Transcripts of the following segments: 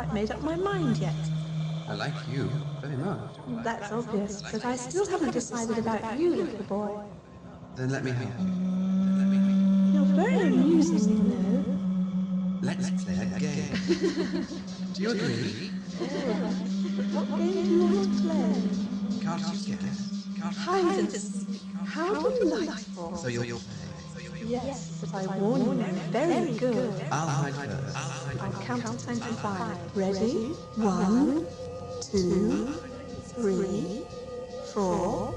quite made up my mind yet. I like you very much. That's obvious, but I still haven't decided about you, little boy. Then let me help you. You're very amusing, you know. Let's play a game. Do you agree? What game do you want to play? Can't you guess? Hide and seek. How delightful. So you'll play. Yes, but I warn you, very good. I'll hide first. I'll count to 25. Ready? 1, 2, 3, 4,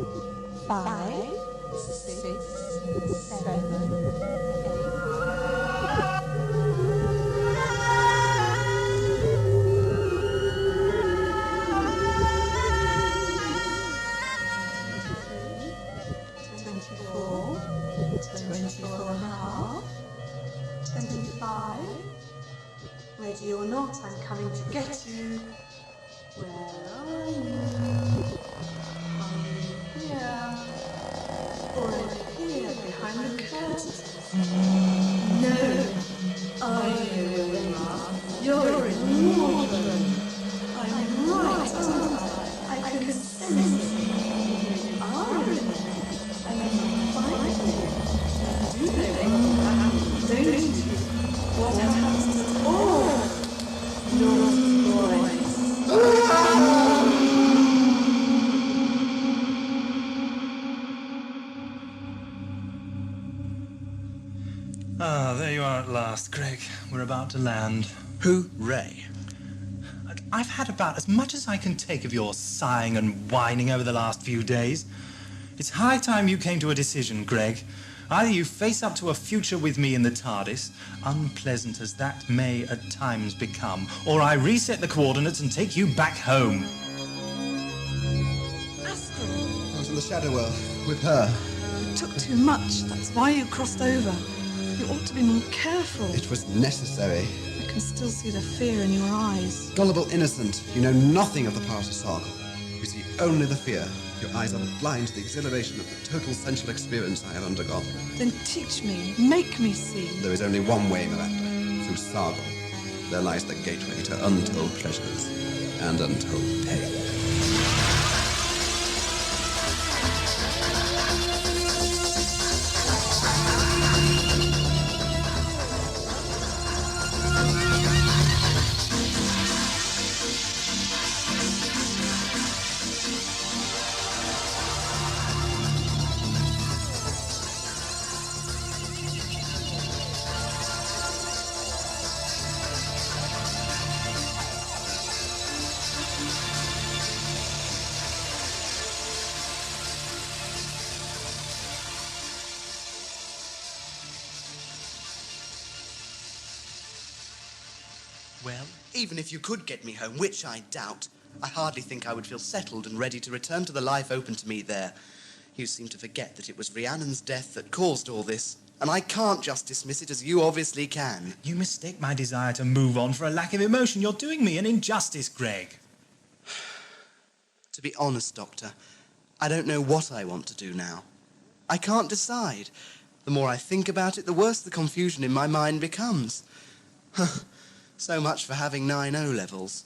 5, 6, 7, 24 and a half, 25. Ready or not, I'm coming to get you. Where are you? Are you here? Or are you here behind the curtain? No. Are you where you are? You're in the wardrobe. I'm right, aren't I can sense it. You are in there. And I'm fighting. You know what happens, don't you? What happens to all naughty boys? Ah, there you are at last, Greg. We're about to land. Hooray. I've had about as much as I can take of your sighing and whining over the last few days. It's high time you came to a decision, Greg. Either you face up to a future with me in the TARDIS, unpleasant as that may at times become, or I reset the coordinates and take you back home. Askran, I was in the shadow world with her. you took too much. That's why you crossed over. You ought to be more careful. It was necessary. I can still see the fear in your eyes. Gullible innocent, you know nothing of the past of Sargol. You see only the fear. Your eyes are blind to the exhilaration of the total sensual experience I have undergone. Then teach me, make me see. There is only one way, Miranda, through Sargol. There lies the gateway to untold pleasures and untold pain. Well, even if you could get me home, which I doubt, I hardly think I would feel settled and ready to return to the life open to me there. You seem to forget that it was Rhiannon's death that caused all this, and I can't just dismiss it as you obviously can. You mistake my desire to move on for a lack of emotion. You're doing me an injustice, Greg. To be honest, Doctor, I don't know what I want to do now. I can't decide. The more I think about it, the worse the confusion in my mind becomes. So much for having 9 O-levels.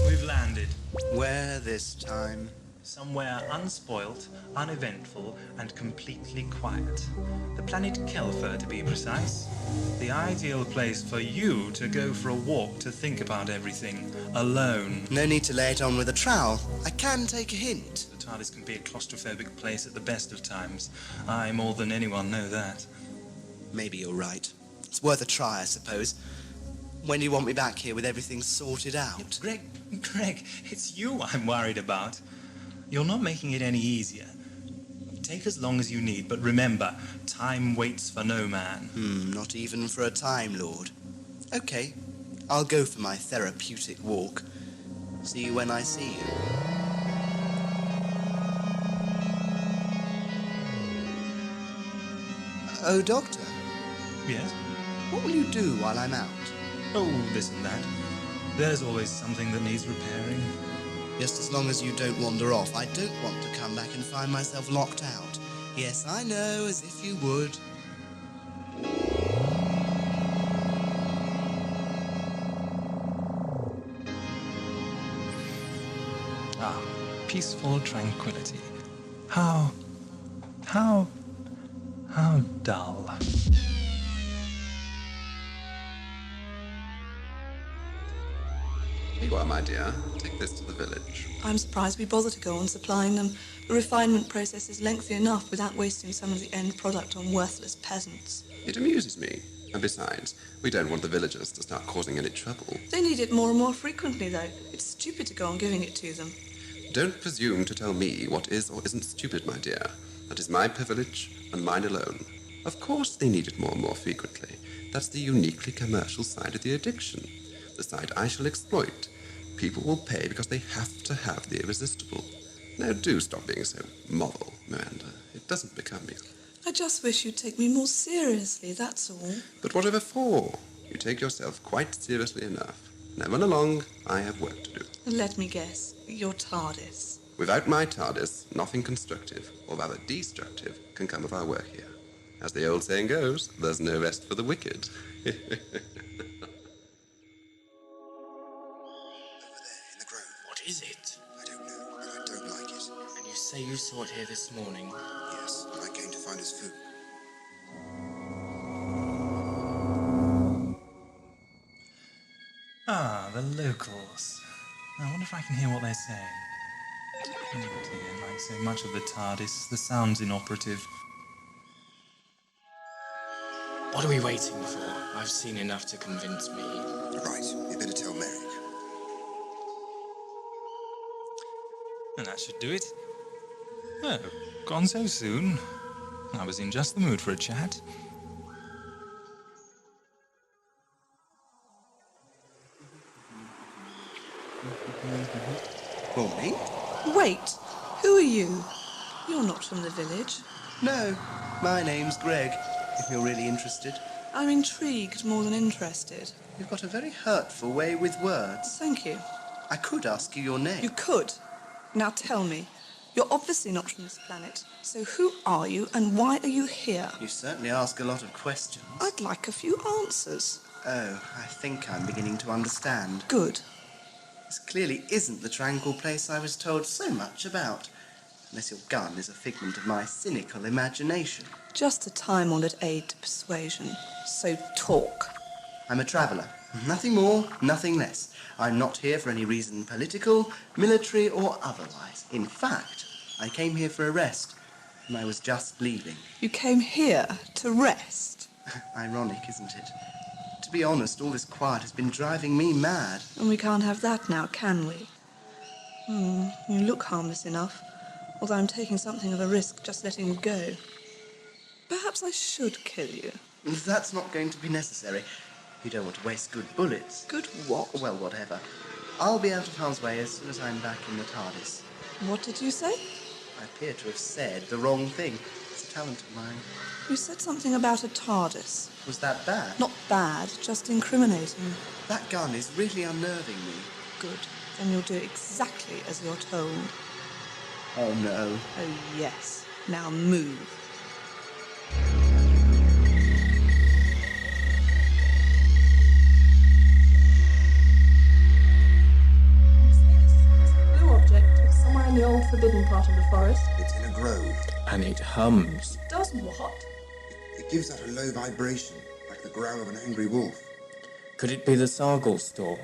We've landed. Where this time? Somewhere unspoilt, uneventful, and completely quiet. The planet Kelfer, to be precise. The ideal place for you to go for a walk to think about everything, alone. No need to lay it on with a trowel. I can take a hint. The TARDIS can be a claustrophobic place at the best of times. I, more than anyone, know that. Maybe you're right. It's worth a try, I suppose. When do you want me back here with everything sorted out? Greg, it's you I'm worried about. You're not making it any easier. Take as long as you need, but remember, time waits for no man. Not even for a Time Lord. Okay, I'll go for my therapeutic walk. See you when I see you. Oh, Doctor. Yes? What will you do while I'm out? Oh, this and that. There's always something that needs repairing. Just as long as you don't wander off. I don't want to come back and find myself locked out. Yes, I know, as if you would. peaceful tranquility. How dull. Here you are, my dear. Take this to the village. I'm surprised we bother to go on supplying them. The refinement process is lengthy enough without wasting some of the end product on worthless peasants. It amuses me. And besides, we don't want the villagers to start causing any trouble. They need it more and more frequently, though. It's stupid to go on giving it to them. Don't presume to tell me what is or isn't stupid, my dear. That is my privilege, and mine alone. Of course they need it more and more frequently. That's the uniquely commercial side of the addiction. The side I shall exploit. People will pay because they have to have the irresistible. Now do stop being so moral, Miranda. It doesn't become you. I just wish you'd take me more seriously, that's all. But whatever for? You take yourself quite seriously enough. Now run along, I have work to do. Let me guess, your TARDIS. Without my TARDIS, nothing constructive, or rather destructive, can come of our work here. As the old saying goes, there's no rest for the wicked. Over there, in the grove. What is it? I don't know, but I don't like it. And you say you saw it here this morning? Yes, and I came to find us food. Ah, the locals. I wonder if I can hear what they're saying. Oh dear, like so much of the TARDIS, the sound's inoperative. What are we waiting for? I've seen enough to convince me. Right, you better tell Merrick. And that should do it. Oh, gone so soon. I was in just the mood for a chat. Morning. Wait, who are you? You're not from the village. No, my name's Greg, if you're really interested. I'm intrigued more than interested. You've got a very hurtful way with words. Thank you. I could ask you your name. You could. Now tell me. You're obviously not from this planet, so who are you and why are you here? You certainly ask a lot of questions. I'd like a few answers. Oh, I think I'm beginning to understand. Good. This clearly isn't the tranquil place I was told so much about. Unless your gun is a figment of my cynical imagination. Just a time-honoured aid to persuasion. So talk. I'm a traveller. Nothing more, nothing less. I'm not here for any reason political, military, or otherwise. In fact, I came here for a rest, and I was just leaving. You came here to rest. Ironic, isn't it? To be honest, all this quiet has been driving me mad. And we can't have that now, can we? You look harmless enough, although I'm taking something of a risk just letting you go. Perhaps I should kill you. That's not going to be necessary. You don't want to waste good bullets. Good what? Well, whatever. I'll be out of harm's way as soon as I'm back in the TARDIS. What did you say? I appear to have said the wrong thing. It's a talent of mine. You said something about a TARDIS. Was that bad? Not bad, just incriminating. That gun is really unnerving me. Good. Then you'll do exactly as you're told. Oh, no. Oh, yes. Now move. Blue object is somewhere in the old forbidden part of the forest. It's in a grove. And it hums. Does what? It gives out a low vibration, like the growl of an angry wolf. Could it be the Sargol store?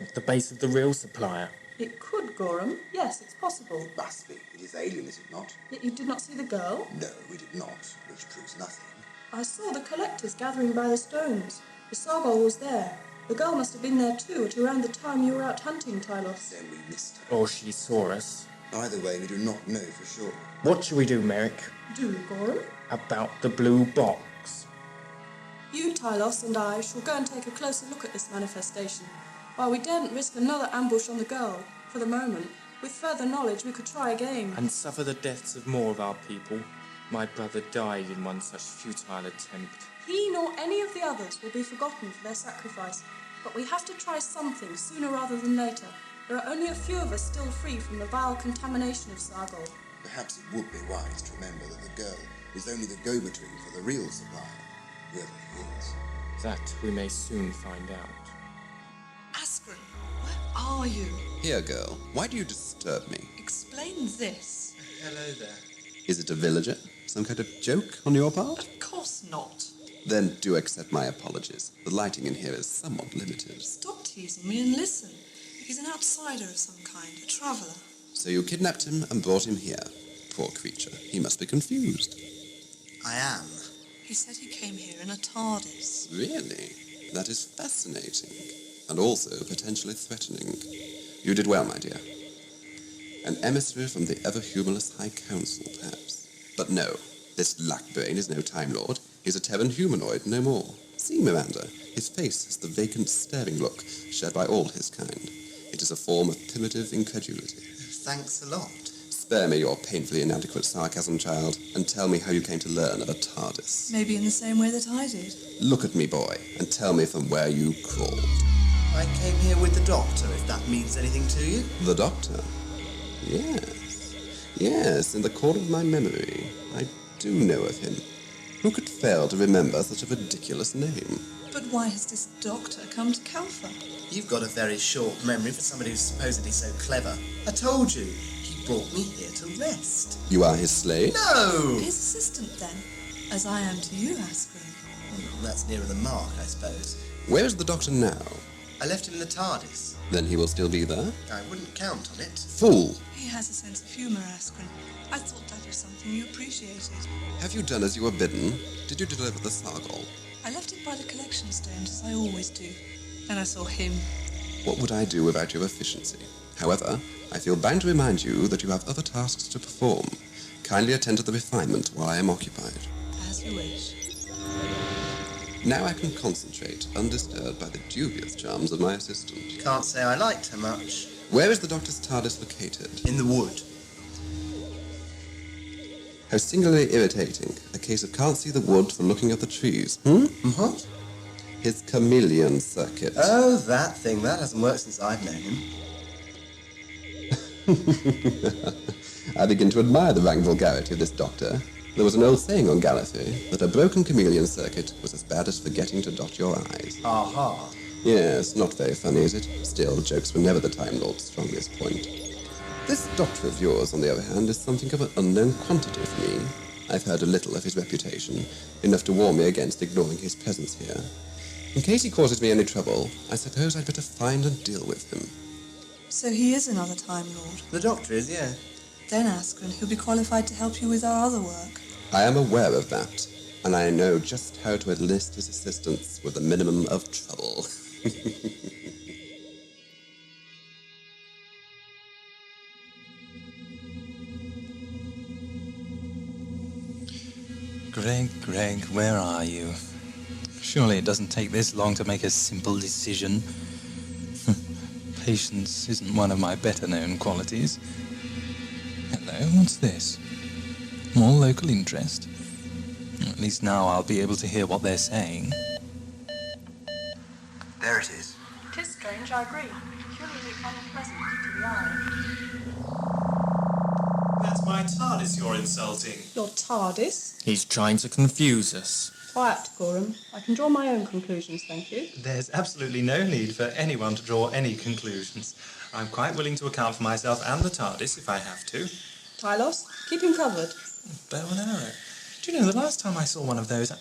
At the base of the real supplier? It could, Gorham. Yes, it's possible. It must be. It is alien, is it not? Yet you did not see the girl? No, we did not, which proves nothing. I saw the collectors gathering by the stones. The Sargol was there. The girl must have been there too at around the time you were out hunting, Tylos. Then we missed her. Or she saw us? Either way, we do not know for sure. What shall we do, Merrick? Do, Gorham. About the blue box? You, Tylos, and I shall go and take a closer look at this manifestation. While we daren't risk another ambush on the girl, for the moment, with further knowledge we could try again. And suffer the deaths of more of our people? My brother died in one such futile attempt. He nor any of the others will be forgotten for their sacrifice, but we have to try something sooner rather than later. There are only a few of us still free from the vile contamination of Sargol. Perhaps it would be wise to remember that the girl is only the go-between for the real supplier, whoever he is. That we may soon find out. Askran, where are you? Here, girl. Why do you disturb me? Explain this. Hello there. Is it a villager? Some kind of joke on your part? Of course not. Then do accept my apologies. The lighting in here is somewhat limited. Stop teasing me and listen. He's an outsider of some kind, a traveller. So you kidnapped him and brought him here. Poor creature. He must be confused. I am. He said he came here in a TARDIS. Really? That is fascinating. And also potentially threatening. You did well, my dear. An emissary from the ever-humorless High Council, perhaps. But no, this lackbrain is no Time Lord. He's a Terran humanoid, no more. See, Miranda, his face has the vacant, staring look shared by all his kind. It is a form of primitive incredulity. Thanks a lot. Spare me your painfully inadequate sarcasm, child, and tell me how you came to learn of a TARDIS. Maybe in the same way that I did. Look at me, boy, and tell me from where you crawled. I came here with the Doctor, if that means anything to you. The Doctor? Yes. Yes, in the core of my memory, I do know of him. Who could fail to remember such a ridiculous name? But why has this Doctor come to Kelfer? You've got a very short memory for somebody who's supposedly so clever. I told you, he brought me here to rest. You are his slave? No! His assistant, then, as I am to you, Askran. Well, that's nearer the mark, I suppose. Where is the Doctor now? I left him in the TARDIS. Then he will still be there? I wouldn't count on it. Fool! He has a sense of humour, Askran. I thought that was something you appreciated. Have you done as you were bidden? Did you deliver the Sargol? I left it by the collection stand, as I always do. Then I saw him. What would I do without your efficiency? However, I feel bound to remind you that you have other tasks to perform. Kindly attend to the refinement while I am occupied. As you wish. Now I can concentrate, undisturbed by the dubious charms of my assistant. Can't say I liked her much. Where is the Doctor's TARDIS located? In the wood. How singularly irritating. A case of can't see the wood for looking at the trees. What? His chameleon circuit. Oh, that thing. That hasn't worked since I've known him. I begin to admire the rank vulgarity of this Doctor. There was an old saying on Gallifrey that a broken chameleon circuit was as bad as forgetting to dot your I's. Aha. Yes, not very funny, is it? Still, jokes were never the Time Lord's strongest point. This Doctor of yours, on the other hand, is something of an unknown quantity for me. I've heard a little of his reputation, enough to warn me against ignoring his presence here. In case he causes me any trouble, I suppose I'd better find and deal with him. So he is another Time Lord. The Doctor is, yeah. Then, Askran, he'll be qualified to help you with our other work. I am aware of that, and I know just how to enlist his assistance with a minimum of trouble. Greg, where are you? Surely it doesn't take this long to make a simple decision. Patience isn't one of my better-known qualities. Hello, what's this? More local interest? At least now I'll be able to hear what they're saying. There it is. 'Tis strange, I agree. Peculiarly unpleasant to the eye. That's my TARDIS you're insulting. Your TARDIS? He's trying to confuse us. Quiet, Decorum. I can draw my own conclusions, thank you. There's absolutely no need for anyone to draw any conclusions. I'm quite willing to account for myself and the TARDIS if I have to. Tylos, keep him covered. Bow and arrow. Do you know, the last time I saw one of those...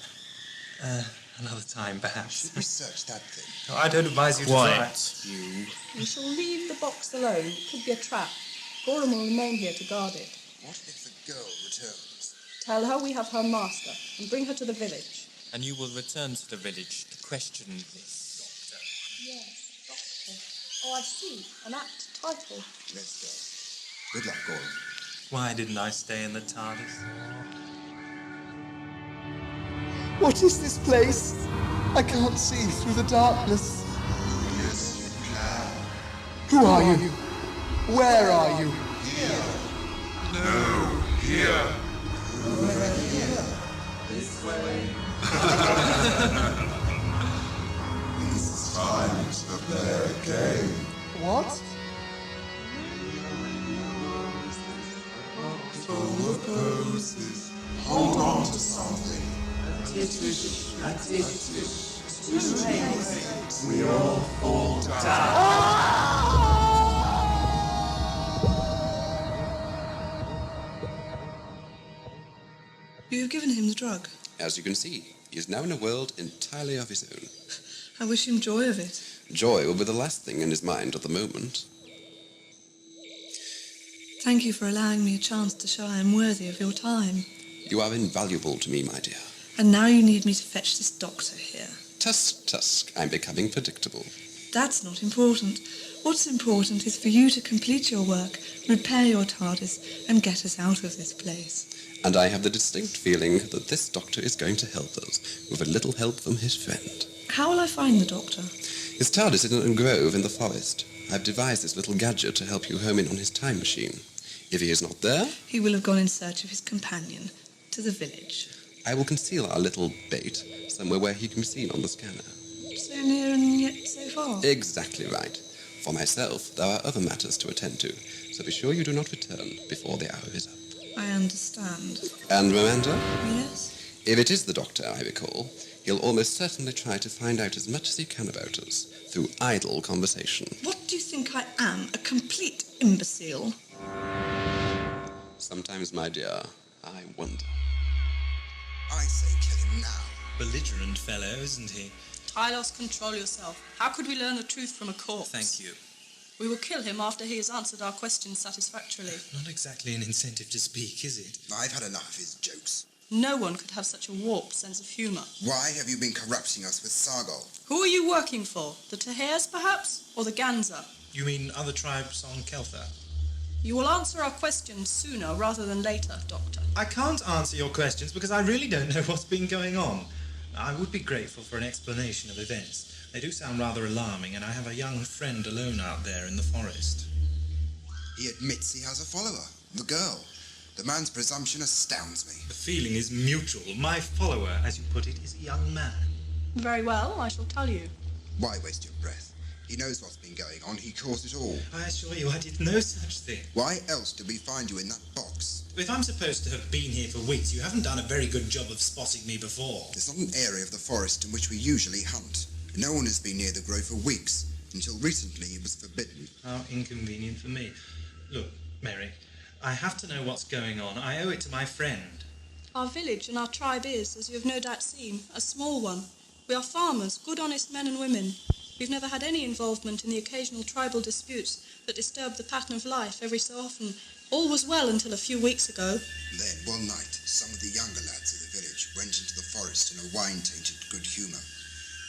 another time, perhaps. Should we search that thing? No, I don't advise you to try. Quiet, you. We shall leave the box alone. It could be a trap. Decorum will remain here to guard it. What if the girl returns? Tell her we have her master, and bring her to the village. And you will return to the village to question this Doctor. Yes, Doctor. Oh, I see. An apt title. Let's go. Good luck, Gordon. Why didn't I stay in the TARDIS? What is this place? I can't see through the darkness. Yes, you can. Who are you? Where are you? Here. No, here. Over here. This way. It's time to play a game. What? Full of poses. Hold on to something. A tish, too late. We all fall down. you given him the drug? As you can see, he is now in a world entirely of his own. I wish him joy of it. Joy will be the last thing in his mind at the moment. Thank you for allowing me a chance to show I am worthy of your time. You are invaluable to me, my dear. And now you need me to fetch this doctor here. Tusk, I'm becoming predictable. That's not important. What's important is for you to complete your work, repair your TARDIS, and get us out of this place. And I have the distinct feeling that this doctor is going to help us, with a little help from his friend. How will I find the doctor? His TARDIS is in a grove in the forest. I've devised this little gadget to help you home in on his time machine. If he is not there, He will have gone in search of his companion, to the village. I will conceal our little bait somewhere where he can be seen on the scanner. So near and yet so far. Exactly right. For myself, there are other matters to attend to, so be sure you do not return before the hour is up. I understand. And Miranda? Yes? If it is the doctor, I recall, he'll almost certainly try to find out as much as he can about us, through idle conversation. What do you think I am? A complete imbecile? Sometimes, my dear, I wonder. I say kill him now. Belligerent fellow, isn't he? Tylos, control yourself. How could we learn the truth from a corpse? Thank you. We will kill him after he has answered our questions satisfactorily. Not exactly an incentive to speak, is it? I've had enough of his jokes. No one could have such a warped sense of humour. Why have you been corrupting us with Sargol? Who are you working for? The Tahirs, perhaps? Or the Ganza? You mean other tribes on Kelfer? You will answer our questions sooner rather than later, Doctor. I can't answer your questions because I really don't know what's been going on. I would be grateful for an explanation of events. They do sound rather alarming, and I have a young friend alone out there in the forest. He admits he has a follower, the girl. The man's presumption astounds me. The feeling is mutual. My follower, as you put it, is a young man. Very well, I shall tell you. Why waste your breath? He knows what's been going on. He caused it all. I assure you I did no such thing. Why else did we find you in that box? If I'm supposed to have been here for weeks, you haven't done a very good job of spotting me before. It's not an area of the forest in which we usually hunt. No one has been near the grove for weeks. Until recently, it was forbidden. How inconvenient for me. Look, Merrick, I have to know what's going on. I owe it to my friend. Our village and our tribe is, as you have no doubt seen, a small one. We are farmers, good honest men and women. We've never had any involvement in the occasional tribal disputes that disturb the pattern of life every so often. All was well until a few weeks ago. Then, one night, some of the younger lads of the village went into the forest in a wine-tainted good humour.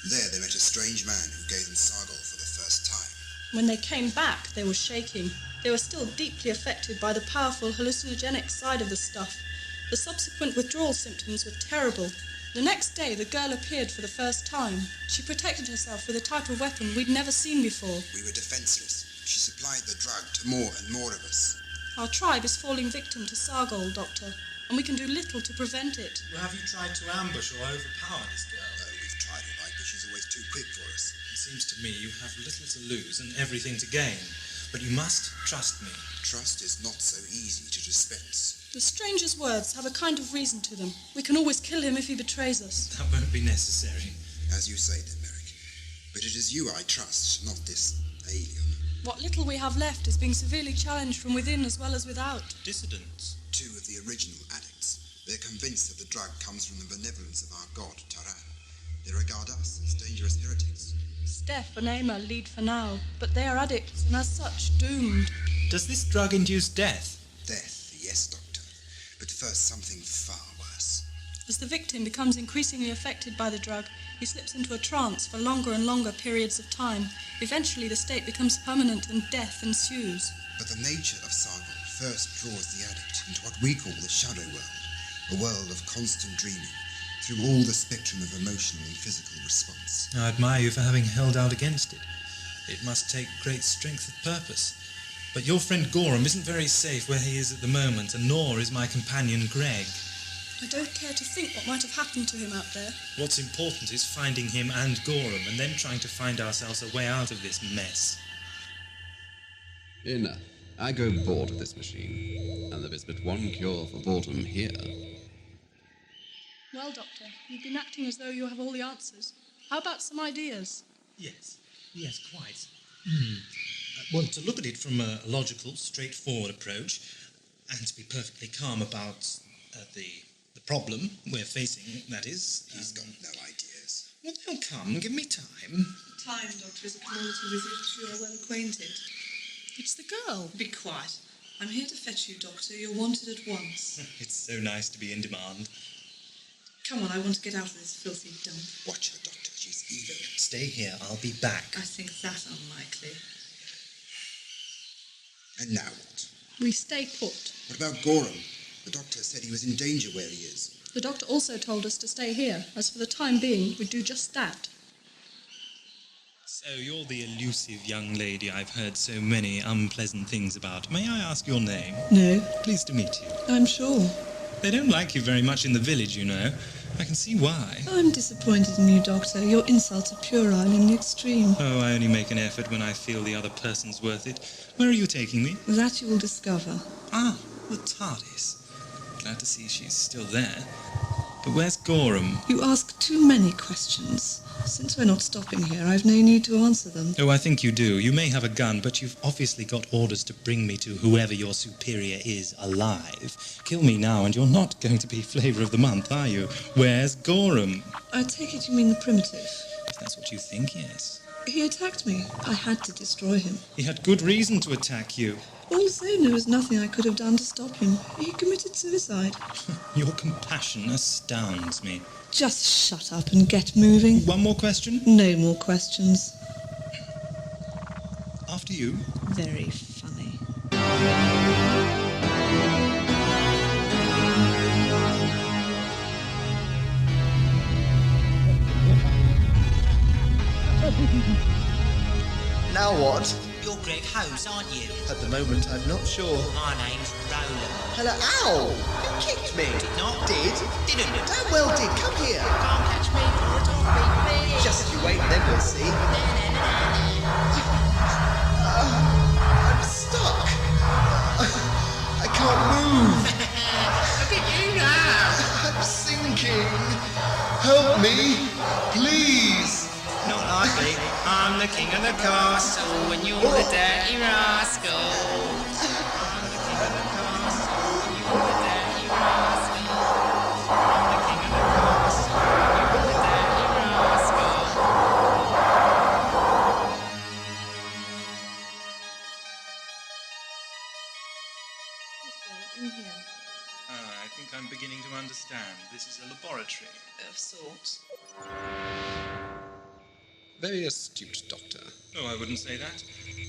There they met a strange man who gave them Sargol for the first time. When they came back, they were shaking. They were still deeply affected by the powerful hallucinogenic side of the stuff. The subsequent withdrawal symptoms were terrible. The next day, the girl appeared for the first time. She protected herself with a type of weapon we'd never seen before. We were defenceless. She supplied the drug to more and more of us. Our tribe is falling victim to Sargol, Doctor, and we can do little to prevent it. Well, have you tried to ambush or overpower this girl? We've tried it right, but she's always too quick for us. It seems to me you have little to lose and everything to gain. But you must trust me. Trust is not so easy to dispense. The stranger's words have a kind of reason to them. We can always kill him if he betrays us. That won't be necessary. As you say, then, Merrick. But it is you I trust, not this alien. What little we have left is being severely challenged from within as well as without. Dissidents. 2 of the original addicts. They're convinced that the drug comes from the benevolence of our god, Taran. They regard us as dangerous heretics. Steph and Ama lead for now, but they are addicts and as such doomed. Does this drug induce death? Death, yes, Doctor. But first, something far worse. As the victim becomes increasingly affected by the drug, he slips into a trance for longer and longer periods of time. Eventually, the state becomes permanent and death ensues. But the nature of Sargol first draws the addict into what we call the shadow world, a world of constant dreaming, through all the spectrum of emotional and physical response. I admire you for having held out against it. It must take great strength of purpose. But your friend Gorham isn't very safe where he is at the moment, and nor is my companion Greg. I don't care to think what might have happened to him out there. What's important is finding him and Gorham, and then trying to find ourselves a way out of this mess. Enough. I grow bored of this machine, and there is but one cure for boredom here. Well, Doctor, you've been acting as though you have all the answers. How about some ideas? Yes, quite. Well, to look at it from a logical, straightforward approach, and to be perfectly calm about the problem we're facing, that is. He's got no ideas. Well, they'll come. Give me time. Time, Doctor, is a commodity with which you are well acquainted. It's the girl. Be quiet. I'm here to fetch you, Doctor. You're wanted at once. It's so nice to be in demand. Come on, I want to get out of this filthy dump. Watch her, Doctor. She's evil. Stay here. I'll be back. I think that unlikely. And now what? We stay put. What about Gorham? The doctor said he was in danger where he is. The doctor also told us to stay here, as for the time being, we'd do just that. So you're the elusive young lady I've heard so many unpleasant things about. May I ask your name? No, Pleased to meet you. I'm sure. They don't like you very much in the village, you know. I can see why. I'm disappointed in you, Doctor. Your insults are puerile in the extreme. Oh, I only make an effort when I feel the other person's worth it. Where are you taking me? That you will discover. Ah, the TARDIS. Glad to see she's still there. But where's Gorham? You ask too many questions. Since we're not stopping here, I've no need to answer them. Oh, I think you do. You may have a gun, but you've obviously got orders to bring me to whoever your superior is alive. Kill me now, and you're not going to be flavour of the month, are you? Where's Gorham? I take it you mean the primitive. If that's what you think, yes. He attacked me. I had to destroy him. He had good reason to attack you. All the same, there was nothing I could have done to stop him. He committed suicide. Your compassion astounds me. Just shut up and get moving. One more question? No more questions. After you. Very funny. Now what? You're Greg Holmes, aren't you? At the moment, I'm not sure. My name's Roland. Hello, ow! You kicked me. Did not. Did? Didn't you? Damn well did. Come here. Can't catch me for a toffee, please. Just you wait, then we'll see. I'm stuck. I can't move. Look at you now. I'm sinking. Help me, please. Not likely. I'm the king of the castle and you're the dirty rascal. I'm the king of the castle and you're the dirty rascal. I'm the king of the castle and you're the dirty rascal. In here. I think I'm beginning to understand. This is a laboratory. Of sorts. Very astute, Doctor. Oh, I wouldn't say that.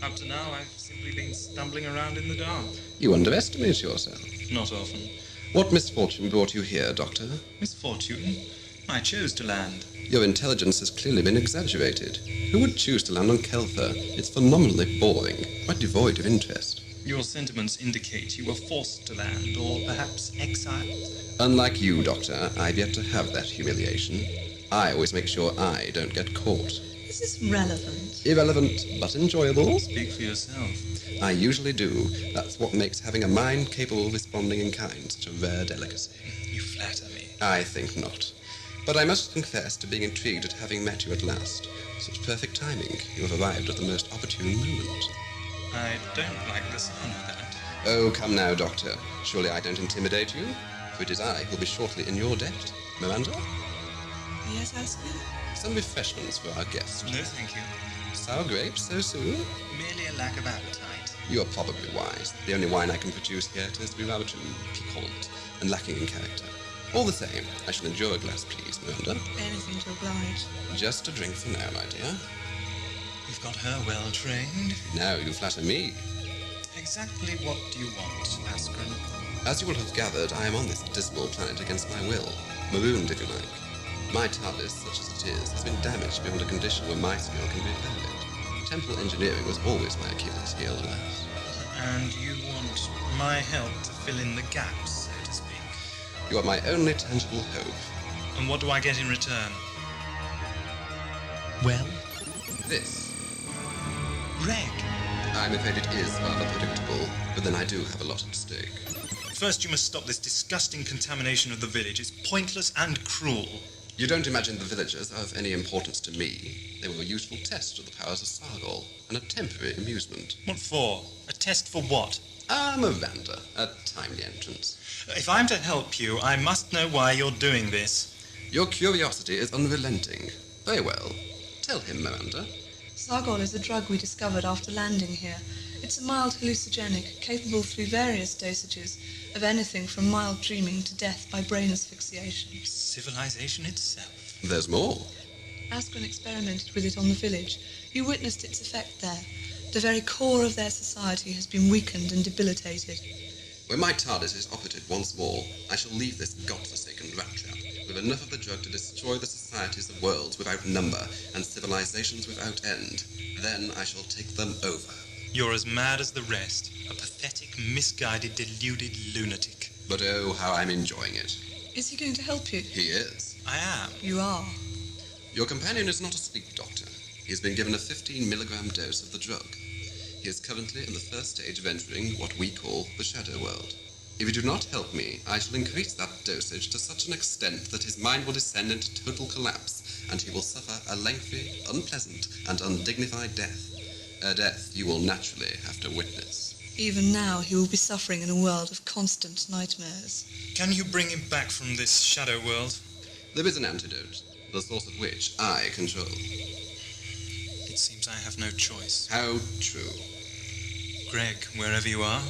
Up to now, I've simply been stumbling around in the dark. You underestimate yourself. Not often. What misfortune brought you here, Doctor? Misfortune? I chose to land. Your intelligence has clearly been exaggerated. Who would choose to land on Kelfer? It's phenomenally boring, quite devoid of interest. Your sentiments indicate you were forced to land, or perhaps exiled. Unlike you, Doctor, I've yet to have that humiliation. I always make sure I don't get caught. This is relevant. Irrelevant, but enjoyable. Speak for yourself. I usually do. That's what makes having a mind capable of responding in kind such a rare delicacy. You flatter me. I think not. But I must confess to being intrigued at having met you at last. Such perfect timing. You have arrived at the most opportune moment. I don't like the sound of that. Oh, come now, Doctor. Surely I don't intimidate you? For it is I who will be shortly in your debt. Miranda? Yes, Askran? Some refreshments for our guest. No, thank you. Sour grapes so soon? Merely a lack of appetite. You are probably wise. The only wine I can produce here tends to be rather too piquant and lacking in character. All the same, I shall endure a glass, please, Miranda. Anything to oblige. Just a drink for now, my dear. You've got her well trained. Now you flatter me. Exactly what do you want, Askran? As you will have gathered, I am on this dismal planet against my will. Marooned, if you like. My TARDIS, such as it is, has been damaged beyond a condition where my skill can be perfect. Temple engineering was always my Achilles heel, alas. And you want my help to fill in the gaps, so to speak. You are my only tangible hope. And what do I get in return? Well? This. Greg. I'm afraid it is rather predictable, but then I do have a lot at stake. First, you must stop this disgusting contamination of the village. It's pointless and cruel. You don't imagine the villagers are of any importance to me. They were a useful test of the powers of Sargol, and a temporary amusement. What for? A test for what? Miranda, a timely entrance. If I'm to help you, I must know why you're doing this. Your curiosity is unrelenting. Very well. Tell him, Miranda. Sargol is a drug we discovered after landing here. It's a mild hallucinogenic, capable through various dosages of anything from mild dreaming to death by brain asphyxiation. Civilization itself. There's more. Askran experimented with it on the village. You witnessed its effect there. The very core of their society has been weakened and debilitated. When my TARDIS is operated once more, I shall leave this godforsaken rat trap with enough of the drug to destroy the societies of worlds without number and civilizations without end. Then I shall take them over. You're as mad as the rest. A pathetic, misguided, deluded lunatic. But oh, how I'm enjoying it. Is he going to help you? He is. I am. You are. Your companion is not asleep, Doctor. He has been given a 15-milligram dose of the drug. He is currently in the first stage of entering what we call the shadow world. If you do not help me, I shall increase that dosage to such an extent that his mind will descend into total collapse, and he will suffer a lengthy, unpleasant, and undignified death. A death you will naturally have to witness. Even now, he will be suffering in a world of constant nightmares. Can you bring him back from this shadow world? There is an antidote, the source of which I control. It seems I have no choice. How true. Greg, wherever you are,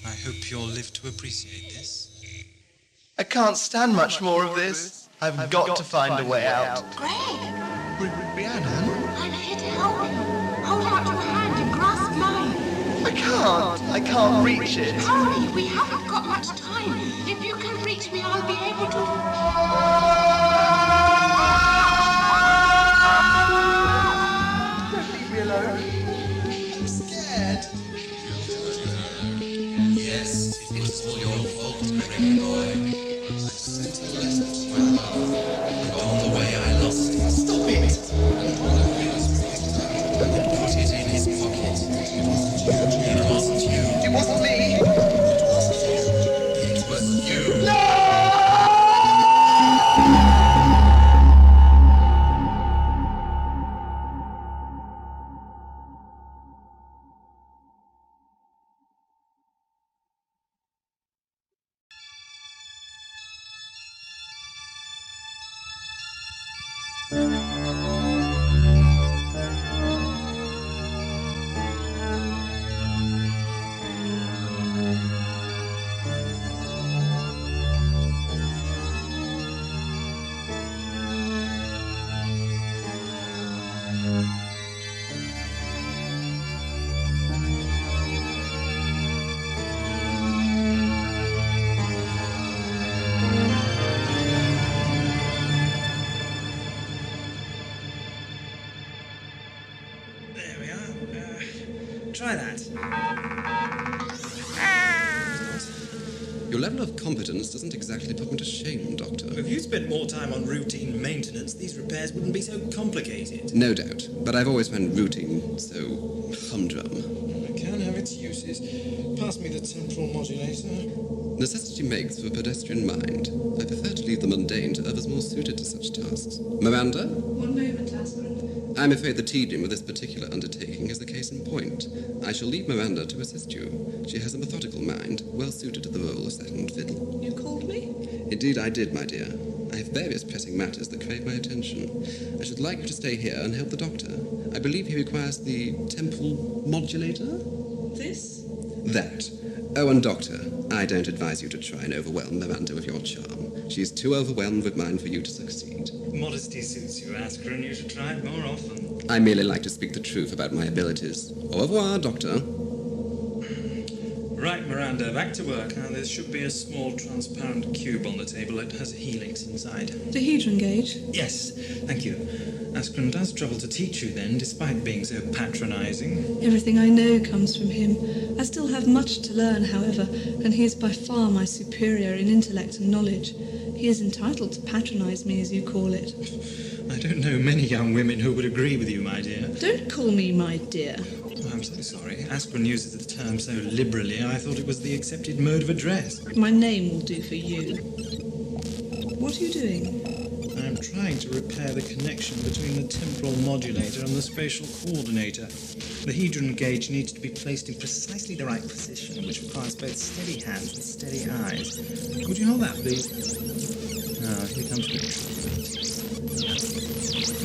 I hope you'll live to appreciate this. I can't stand much more of this. I've got to find a way out. Greg, Rhiannon? I'm here to help you. Hold out your hand and grasp mine. I can't reach it. Hurry, we haven't got much time. If you can reach me, I'll be able to... Don't leave me alone. I'm scared. Yes, it was all your fault, Greg boy. I sent a letter to my love, and on the way I lost it. Stop it. And one of you was picked up and put it in his pocket. It wasn't you. It wasn't me. It was you. There we are. Try that. Your level of competence doesn't exactly put me to shame, Doctor. If you spent more time on routine maintenance, these repairs wouldn't be so complicated. No doubt, but I've always found routine so humdrum. It can have its uses. Pass me the temporal modulator. Necessity makes for a pedestrian mind. I prefer to leave the mundane to others more suited to such tasks. Miranda? One moment, Askran. I'm afraid the tedium of this particular undertaking is the case in point. I shall leave Miranda to assist you. She has a methodical mind, well suited to the role of second fiddle. You called me? Indeed I did, my dear. I have various pressing matters that crave my attention. I should like you to stay here and help the doctor. I believe he requires the temporal modulator? This? That. Oh, and Doctor, I don't advise you to try and overwhelm Miranda with your charm. She is too overwhelmed with mine for you to succeed. Modesty suits you, Askran. You should try it more often. I merely like to speak the truth about my abilities. Au revoir, Doctor. Right, Miranda, back to work. Now, there should be a small transparent cube on the table. It has a helix inside. The hedron gauge? Yes, thank you. Askran does trouble to teach you then, despite being so patronizing. Everything I know comes from him. I still have much to learn, however, and he is by far my superior in intellect and knowledge. He is entitled to patronize me, as you call it. I don't know many young women who would agree with you, my dear. Don't call me my dear. Oh, I'm so sorry. Askran uses the term so liberally, I thought it was the accepted mode of address. My name will do for you. What are you doing? I'm trying to repair the connection between the temporal modulator and the spatial coordinator. The hedron gauge needs to be placed in precisely the right position, which requires both steady hands and steady eyes. Would you hold that, please? Ah, here comes the...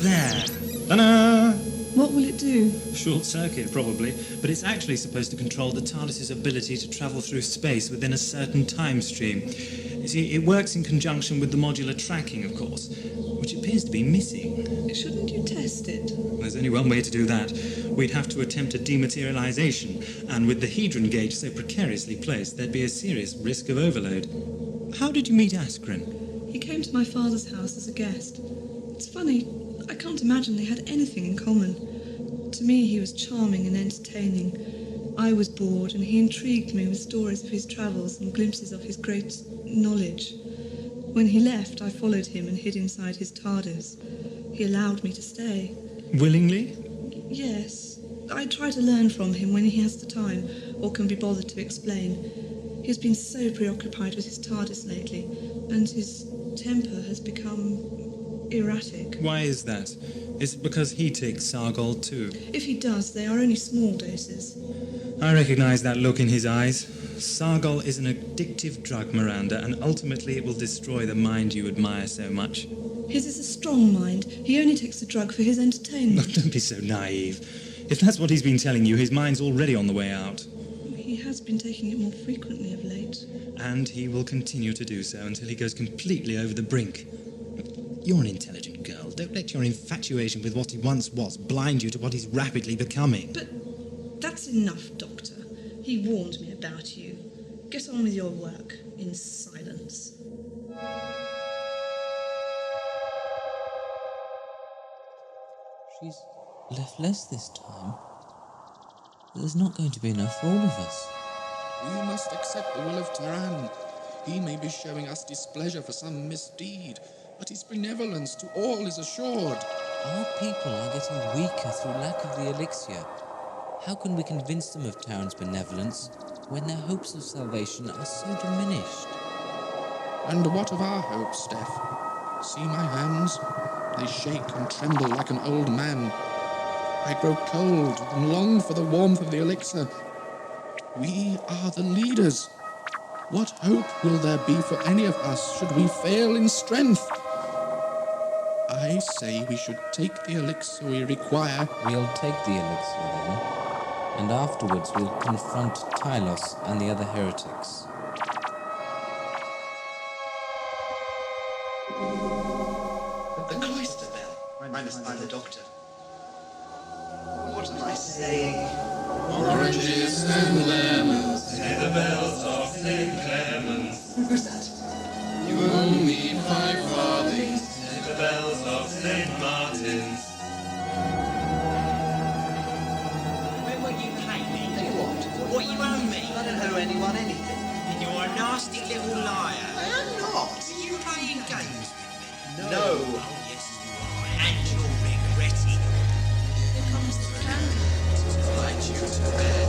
There! Ta-da! What will it do? Short circuit, probably, but it's actually supposed to control the TARDIS's ability to travel through space within a certain time stream. You see, it works in conjunction with the modular tracking, of course, which appears to be missing. Shouldn't you test it? There's only one way to do that. We'd have to attempt a dematerialization, and with the hedron gauge so precariously placed, there'd be a serious risk of overload. How did you meet Askran? He came to my father's house as a guest. It's funny, I can't imagine they had anything in common. To me, he was charming and entertaining. I was bored, and he intrigued me with stories of his travels and glimpses of his great knowledge. When he left, I followed him and hid inside his TARDIS. He allowed me to stay. Willingly? Yes. I try to learn from him when he has the time, or can be bothered to explain. He has been so preoccupied with his TARDIS lately, and his temper has become erratic. Why is that? Is it because he takes Sargol too? If he does, they are only small doses. I recognize that look in his eyes. Sargol is an addictive drug, Miranda, and ultimately it will destroy the mind you admire so much. His is a strong mind. He only takes the drug for his entertainment. Oh, don't be so naive. If that's what he's been telling you, his mind's already on the way out. He has been taking it more frequently of late. And he will continue to do so until he goes completely over the brink. You're an intelligent girl. Don't let your infatuation with what he once was blind you to what he's rapidly becoming. But that's enough, Doctor. He warned me about you. Get on with your work in silence. She's left less this time. There's not going to be enough for all of us. We must accept the will of Taran. He may be showing us displeasure for some misdeed, but his benevolence to all is assured. Our people are getting weaker through lack of the elixir. How can we convince them of Taran's benevolence when their hopes of salvation are so diminished? And what of our hopes, Steph? See my hands? They shake and tremble like an old man. I grow cold and long for the warmth of the elixir. We are the leaders. What hope will there be for any of us should we fail in strength? I say we should take the elixir we require. We'll take the elixir then, and afterwards we'll confront Tylos and the other heretics. The cloister bell. I must find the Doctor. What am I saying? Oranges and lemons, say the bells of St. Clements. Who's that? You will need 5 farthings, say the bells of St. Martin's. When will you pay me? Pay what? What you owe me? I don't owe anyone anything. Then you're a nasty little liar. I am not. Are you playing games with me? No. Oh, yes you are. And you'll regret it. Here comes the candle. Light you to bed.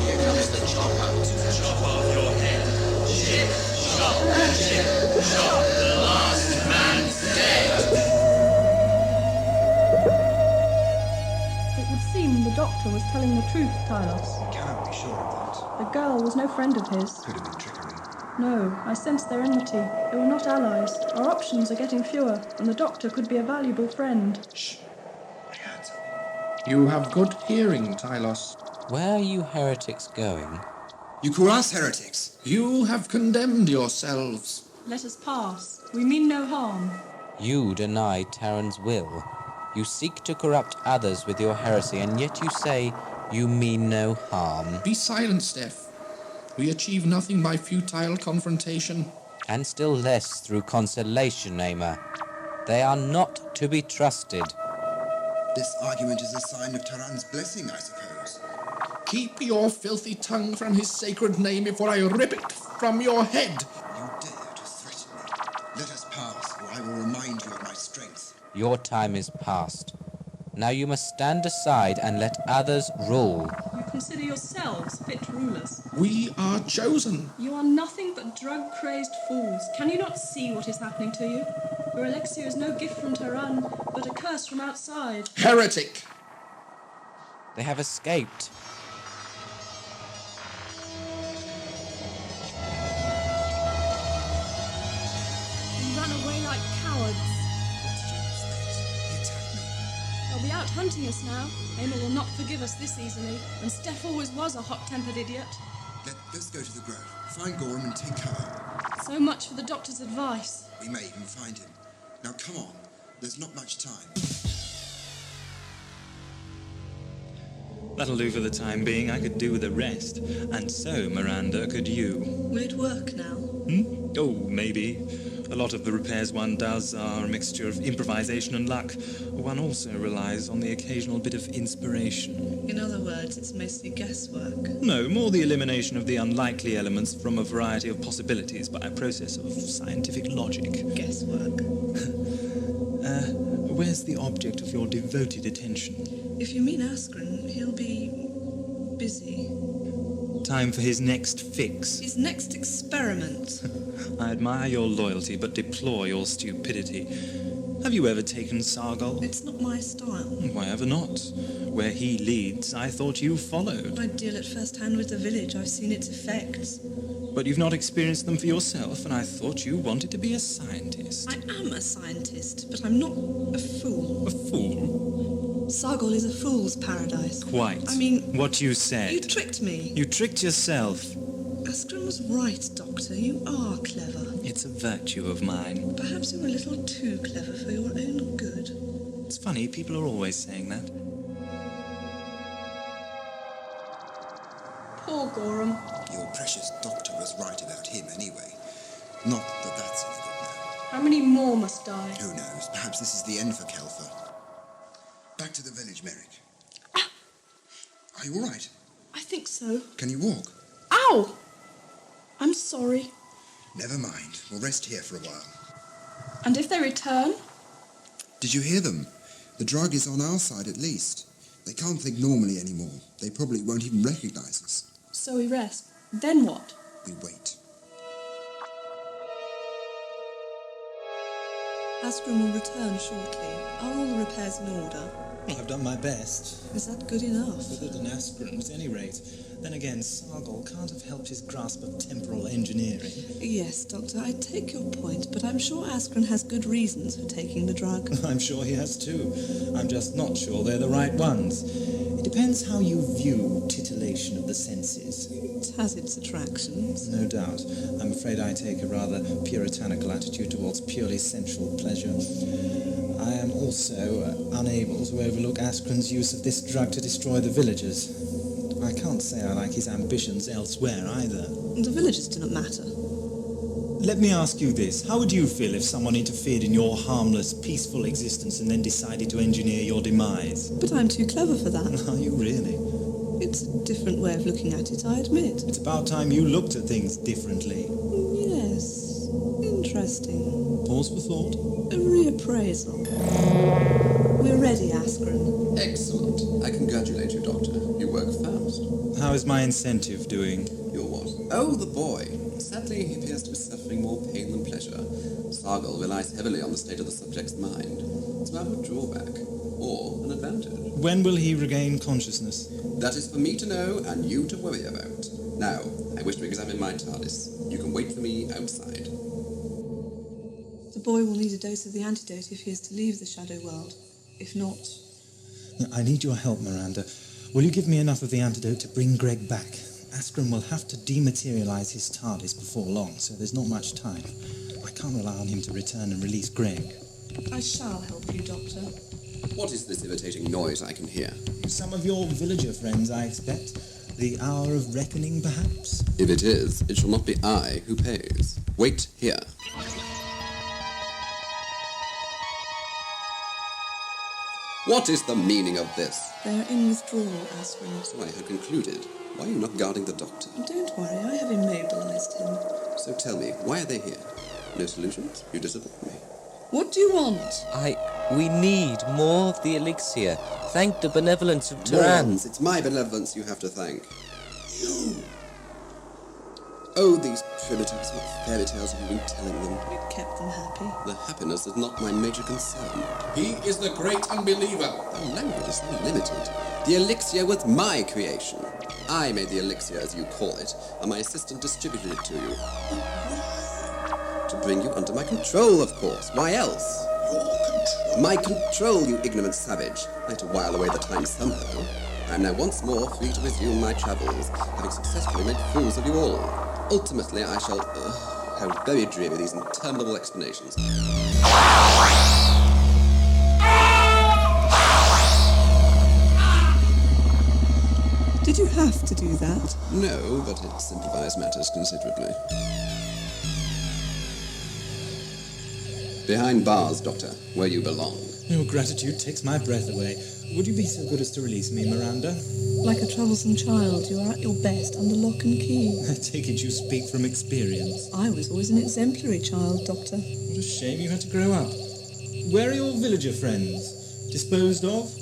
Here comes the chopper to chop off your head. Chip, chop, the last man's dead. It would seem the Doctor was telling the truth, Tylos. Can't be sure of that. The girl was no friend of his. Could have been trickery. No, I sense their enmity. They were not allies. Our options are getting fewer, and the Doctor could be a valuable friend. Shh. I heard something. You have good hearing, Tylos. Where are you heretics going? You call us heretics? You have condemned yourselves. Let us pass. We mean no harm. You deny Taran's will. You seek to corrupt others with your heresy, and yet you say you mean no harm. Be silent, Steph. We achieve nothing by futile confrontation. And still less through conciliation, Aimer. They are not to be trusted. This argument is a sign of Taran's blessing, I suppose. Keep your filthy tongue from his sacred name before I rip it from your head. You dare to threaten me. Let us pass, or I will remind you of my strength. Your time is past. Now you must stand aside and let others rule. You consider yourselves fit rulers. We are chosen. You are nothing but drug-crazed fools. Can you not see what is happening to you? Your elixir is no gift from Tehran, but a curse from outside. Heretic! They have escaped. You ran away like cowards. He attacked me. They'll be out hunting us now. Emil will not forgive us this easily, and Steph always was a hot-tempered idiot. Let's go to the grove. Find Gorham and take cover. So much for the doctor's advice. We may even find him. Now come on. There's not much time. That'll do for the time being. I could do with a rest. And so, Miranda, could you? Will it work now? Oh, maybe. A lot of the repairs one does are a mixture of improvisation and luck. One also relies on the occasional bit of inspiration. In other words, it's mostly guesswork. No, more the elimination of the unlikely elements from a variety of possibilities by a process of scientific logic. Guesswork. Where's the object of your devoted attention? If you mean Askran, he'll be busy. Time for his next fix. His next experiment. I admire your loyalty, but deplore your stupidity. Have you ever taken Sargol? It's not my style. Why ever not? Where he leads, I thought you followed. I deal at first hand with the village. I've seen its effects. But you've not experienced them for yourself, and I thought you wanted to be a scientist. I am a scientist, but I'm not a fool. A fool? Sargol is a fool's paradise. Quite. I mean... What you said. You tricked me. You tricked yourself. Askran was right, Doctor. You are clever. It's a virtue of mine. Perhaps you're a little too clever for your own good. It's funny, people are always saying that. Poor Gorham. Your precious doctor was right about him anyway. Not that that's any good now. How many more must die? Who knows? Perhaps this is the end for Kelfer. Back to the village, Merrick. Are you all right? I think so. Can you walk? Ow! I'm sorry. Never mind. We'll rest here for a while. And if they return? Did you hear them? The drug is on our side at least. They can't think normally anymore. They probably won't even recognize us. So we rest. Then what? We wait. Askran will return shortly. Are all the repairs in order? I've done my best. Is that good enough? Better than Askran, at any rate. Then again, Sargol can't have helped his grasp of temporal engineering. Yes, Doctor, I take your point, but I'm sure Askran has good reasons for taking the drug. I'm sure he has too. I'm just not sure they're the right ones. It depends how you view titillation of the senses. It has its attractions. No doubt. I'm afraid I take a rather puritanical attitude towards purely sensual pleasure. I am also unable to overlook Askran's use of this drug to destroy the villagers. I can't say I like his ambitions elsewhere either. The villagers do not matter. Let me ask you this. How would you feel if someone interfered in your harmless, peaceful existence and then decided to engineer your demise? But I'm too clever for that. Are you really? It's a different way of looking at it, I admit. It's about time you looked at things differently. Yes. Interesting. Pause for thought. A reappraisal. We're ready, Askran. Excellent. I congratulate you, Doctor. You work fast. How is my incentive doing? Your what? Oh, the boy. Sadly, he appears to be suffering more pain than pleasure. Sargol relies heavily on the state of the subject's mind. It's about a drawback, or an advantage. When will he regain consciousness? That is for me to know and you to worry about. Now, I wish to examine my TARDIS. You can wait for me outside. The boy will need a dose of the antidote if he is to leave the shadow world. If not... I need your help, Miranda. Will you give me enough of the antidote to bring Greg back? Askran will have to dematerialize his TARDIS before long, so there's not much time. I can't rely on him to return and release Greg. I shall help you, Doctor. What is this irritating noise I can hear? Some of your villager friends, I expect. The hour of reckoning, perhaps? If it is, it shall not be I who pays. Wait here. What is the meaning of this? They are in withdrawal, Askran. So I had concluded. Why are you not guarding the doctor? Don't worry, I have immobilized him. So tell me, why are they here? No solutions? You disappoint me. What do you want? We need more of the elixir. Thank the benevolence of Tehran. It's my benevolence you have to thank. You! Oh, these primitives, what fairy tales have you been telling them? It kept them happy. Their happiness is not my major concern. He is the great unbeliever. The language is unlimited. The elixir was my creation. I made the elixir, as you call it, and my assistant distributed it to you. To bring you under my control, of course. Why else? Your control? My control, you ignorant savage. I had to while away the time somehow. I am now once more free to resume my travels, having successfully made fools of you all. Ultimately, I shall... how very dreary these interminable explanations. Did you have to do that? No, but it simplifies matters considerably. Behind bars, Doctor, where you belong. Your gratitude takes my breath away. Would you be so good as to release me, Miranda? Like a troublesome child, you are at your best under lock and key. I take it you speak from experience. I was always an exemplary child, Doctor. What a shame you had to grow up. Where are your villager friends? Disposed of?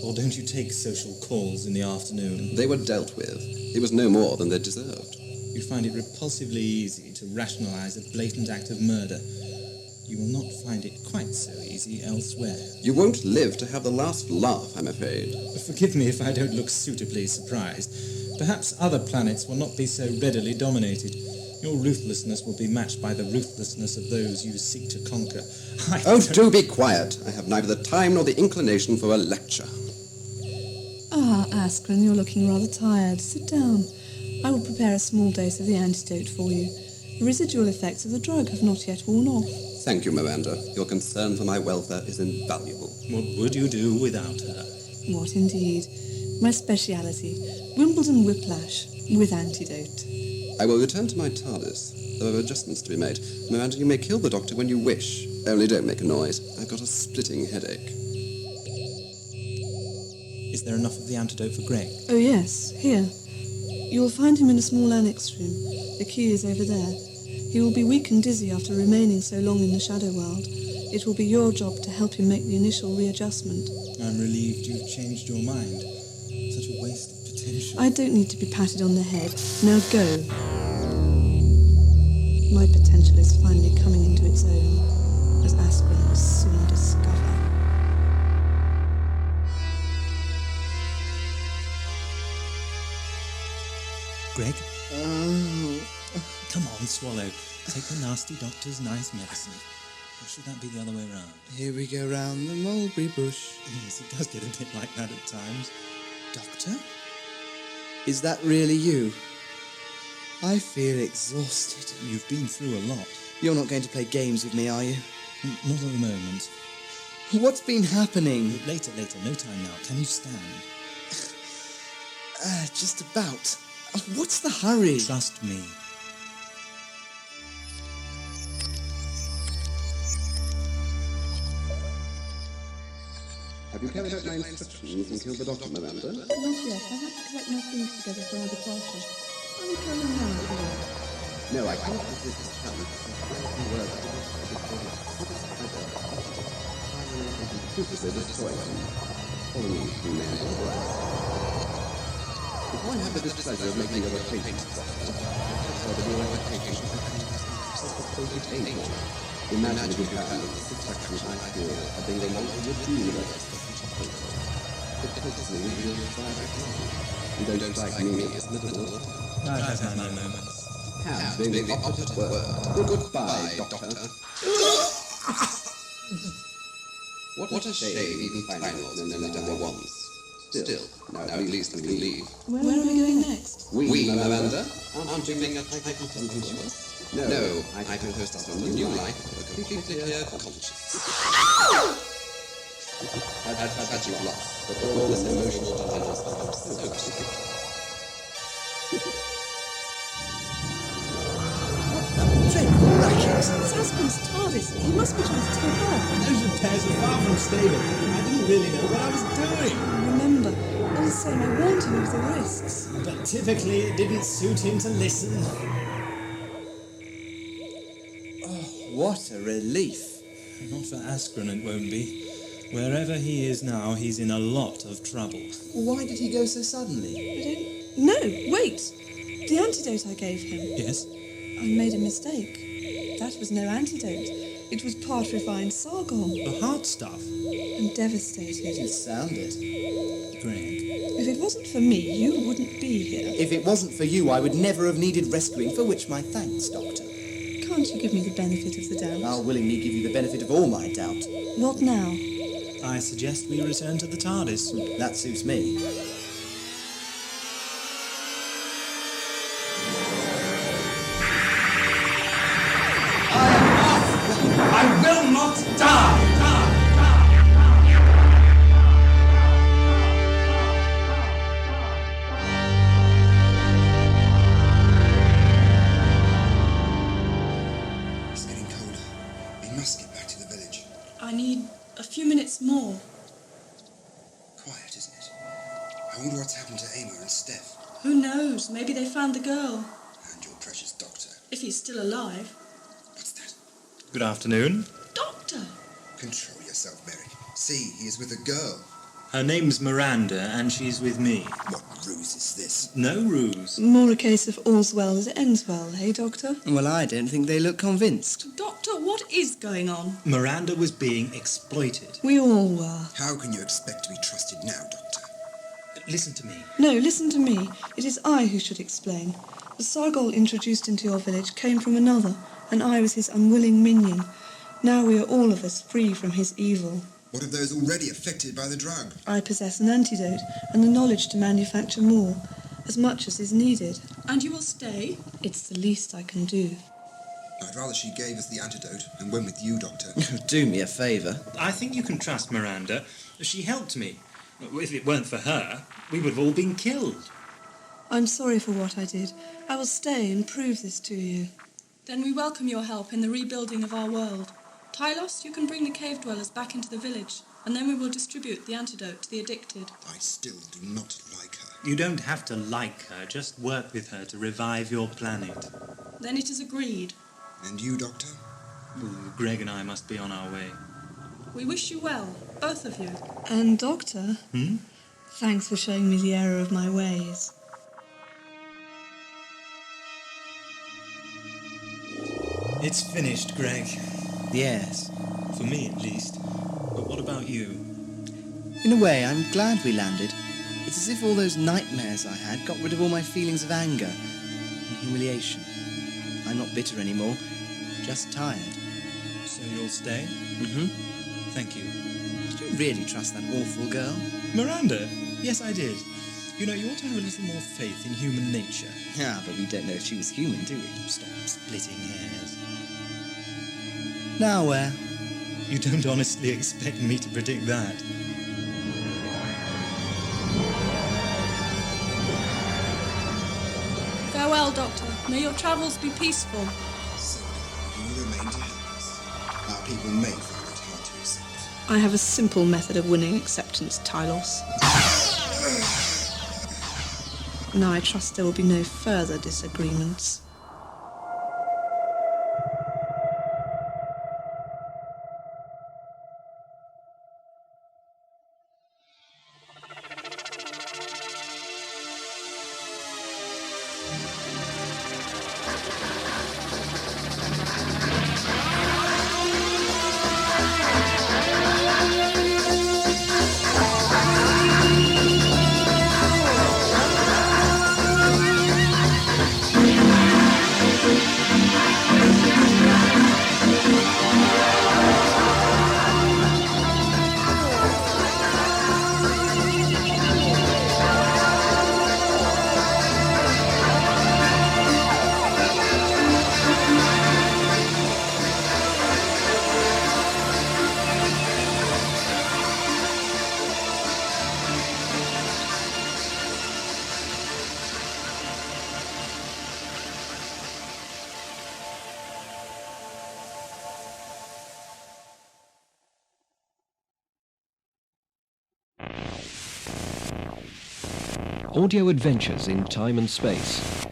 Or don't you take social calls in the afternoon? They were dealt with. It was no more than they deserved. You find it repulsively easy to rationalize a blatant act of murder. You will not find it quite so easy elsewhere. You won't live to have the last laugh, I'm afraid. Forgive me if I don't look suitably surprised. Perhaps other planets will not be so readily dominated. Your ruthlessness will be matched by the ruthlessness of those you seek to conquer. Do be quiet. I have neither the time nor the inclination for a lecture. Ah, Askran, you're looking rather tired. Sit down. I will prepare a small dose of the antidote for you. The residual effects of the drug have not yet worn off. Thank you, Miranda. Your concern for my welfare is invaluable. What would you do without her? What indeed? My speciality, Wimbledon whiplash with antidote. I will return to my TARDIS. There are adjustments to be made. Miranda, you may kill the Doctor when you wish. Only don't make a noise. I've got a splitting headache. Is there enough of the antidote for Greg? Oh yes, here. You will find him in a small annex room. The key is over there. He will be weak and dizzy after remaining so long in the shadow world. It will be your job to help him make the initial readjustment. I'm relieved you've changed your mind. Such a waste of potential. I don't need to be patted on the head. Now go. My potential is finally coming into its own, as Askran will soon discover. Greg? Come on, swallow. Take the nasty doctor's nice medicine. Or should that be the other way round? Here we go round the mulberry bush. Yes, it does get a bit like that at times. Doctor? Is that really you? I feel exhausted. You've been through a lot. You're not going to play games with me, are you? Not at the moment. What's been happening? Later. No time now. Can you stand? Just about. What's the hurry? Trust me. Have you carried out my instructions and killed the Doctor, Miranda? Not yet. I have to collect my things together for our departure. I will carry on now if you want. No, I cannot resist this challenge. Before I have the displeasure of making your acquaintance, Doctor, your invitation imagine if you had the satisfaction I feel of being along with your universe. It puts me with your private life. You don't strike me as little. I have had my moments. Have being the opposite word. Goodbye, Doctor. What a shame even finals and then never once. Still, now at least we can leave. Where are we going next? We, Miranda, aren't you being a No, I can host us on a new life with a completely clear conscience. Had you lost, but all this emotional intelligence becomes so clear. Dreadful racket. Askran's TARDIS. He must be trying to take off. Those repairs are far from stable. I didn't really know what I was doing. Remember, all the same, I warned him of the risks. But typically it didn't suit him to listen. What a relief. Not for Askran it won't be. Wherever he is now, he's in a lot of trouble. Why did he go so suddenly? No, wait. The antidote I gave him. Yes? I made a mistake. That was no antidote. It was part refined Sargol. The hard stuff. I'm devastated. You sound it. Greg. If it wasn't for me, you wouldn't be here. If it wasn't for you, I would never have needed rescuing, for which my thanks, Doctor. Can't you give me the benefit of the doubt? I'll willingly give you the benefit of all my doubt. What now? I suggest we return to the TARDIS. That suits me. I will not die! It's getting colder. We must get back to the village. I need a few minutes more. Quiet, isn't it? I wonder what's happened to Amo and Steph. Who knows? Maybe they found the girl. And your precious doctor. If he's still alive. What's that? Good afternoon. Doctor! Control yourself, Merrick. See, he is with a girl. Her name's Miranda, and she's with me. What ruse is this? No ruse. More a case of all's well that ends well, hey, Doctor? Well, I don't think they look convinced. Doctor, what is going on? Miranda was being exploited. We all were. How can you expect to be trusted now, Doctor? Listen to me. No, listen to me. It is I who should explain. The Sargol introduced into your village came from another, and I was his unwilling minion. Now we are all of us free from his evil. What of those already affected by the drug? I possess an antidote and the knowledge to manufacture more, as much as is needed. And you will stay? It's the least I can do. I'd rather she gave us the antidote and went with you, Doctor. Do me a favour. I think you can trust Miranda. She helped me. If it weren't for her, we would have all been killed. I'm sorry for what I did. I will stay and prove this to you. Then we welcome your help in the rebuilding of our world. Tylos, you can bring the cave dwellers back into the village, and then we will distribute the antidote to the addicted. I still do not like her. You don't have to like her, just work with her to revive your planet. Then it is agreed. And you, Doctor? Greg and I must be on our way. We wish you well, both of you. And, Doctor, thanks for showing me the error of my ways. It's finished, Greg. Yes. For me, at least. But what about you? In a way, I'm glad we landed. It's as if all those nightmares I had got rid of all my feelings of anger and humiliation. I'm not bitter anymore, just tired. So you'll stay? Mm-hmm. Thank you. Did you really trust that awful girl? Miranda? Yes, I did. You know, you ought to have a little more faith in human nature. Ah, but we don't know if she was human, do we? Stop splitting hairs. Now where? You don't honestly expect me to predict that. Farewell, Doctor. May your travels be peaceful. So, you remain to help us. Our people may find it hard to accept. I have a simple method of winning acceptance, Tylos. Now I trust there will be no further disagreements. Audio Adventures in Time and Space.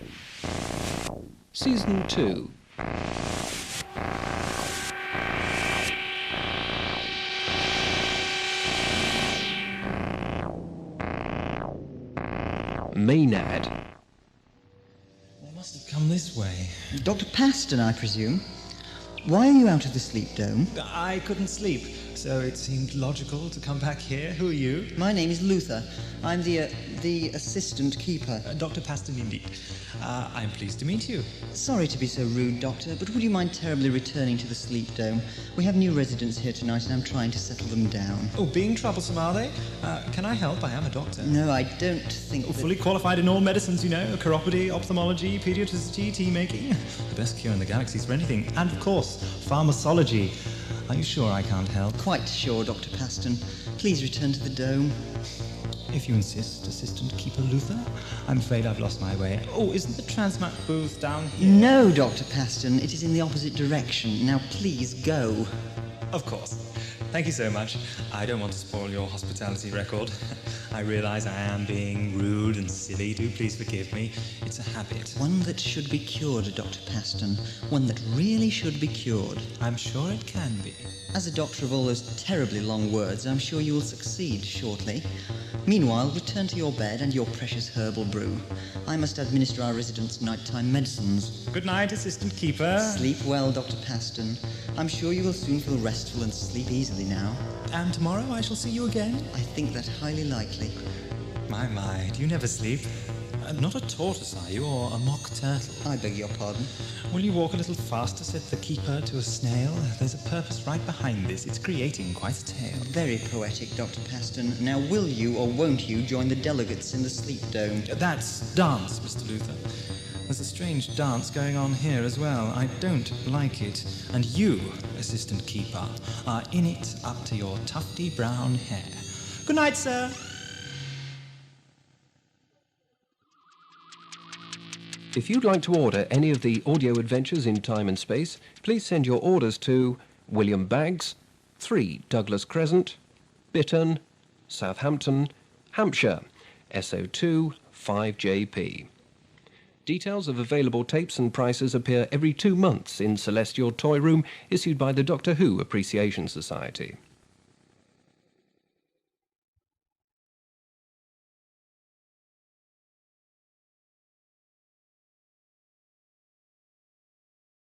Season 2. Maynard. this way. Dr. Paston, I presume. Why are you out of the sleep dome? I couldn't sleep, so it seemed logical to come back here. Who are you? My name is Luther. I'm the assistant keeper. Dr. Paston, indeed. I'm pleased to meet you. Sorry to be so rude, Doctor, but would you mind terribly returning to the sleep dome? We have new residents here tonight, and I'm trying to settle them down. Oh, being troublesome, are they? Can I help? I am a doctor. No, I don't think that... Fully qualified in all medicines, you know. Chiropody, ophthalmology, pediatricity, tea-making. The best cure in the galaxy for anything. And, of course, pharmacology. Are you sure I can't help? Quite sure, Dr. Paston. Please return to the dome. If you insist, Assistant Keeper Luther. I'm afraid I've lost my way. Oh, isn't the transmat booth down here? No, Dr. Paston. It is in the opposite direction. Now, please go. Of course. Thank you so much. I don't want to spoil your hospitality record. I realize I am being rude and silly. Do please forgive me. It's a habit. One that should be cured, Dr. Paston. One that really should be cured. I'm sure it can be. As a doctor of all those terribly long words, I'm sure you will succeed shortly. Meanwhile, return to your bed and your precious herbal brew. I must administer our residents' nighttime medicines. Good night, Assistant Keeper. Sleep well, Dr. Paston. I'm sure you will soon feel restful and sleep easily now. And tomorrow I shall see you again? I think that highly likely. My, do you never sleep? Not a tortoise, are you, or a mock turtle? I beg your pardon. Will you walk a little faster, said the keeper to a snail? There's a purpose right behind this. It's creating quite a tale. Very poetic, Dr. Paston. Now, will you or won't you join the delegates in the sleep dome? That's dance, Mr. Luther. There's a strange dance going on here as well. I don't like it. And you, Assistant Keeper, are in it up to your tufty brown hair. Good night, sir. If you'd like to order any of the audio adventures in time and space, please send your orders to William Baggs, 3 Douglas Crescent, Bitton, Southampton, Hampshire, SO2 5JP. Details of available tapes and prices appear every 2 months in Celestial Toy Room, issued by the Doctor Who Appreciation Society.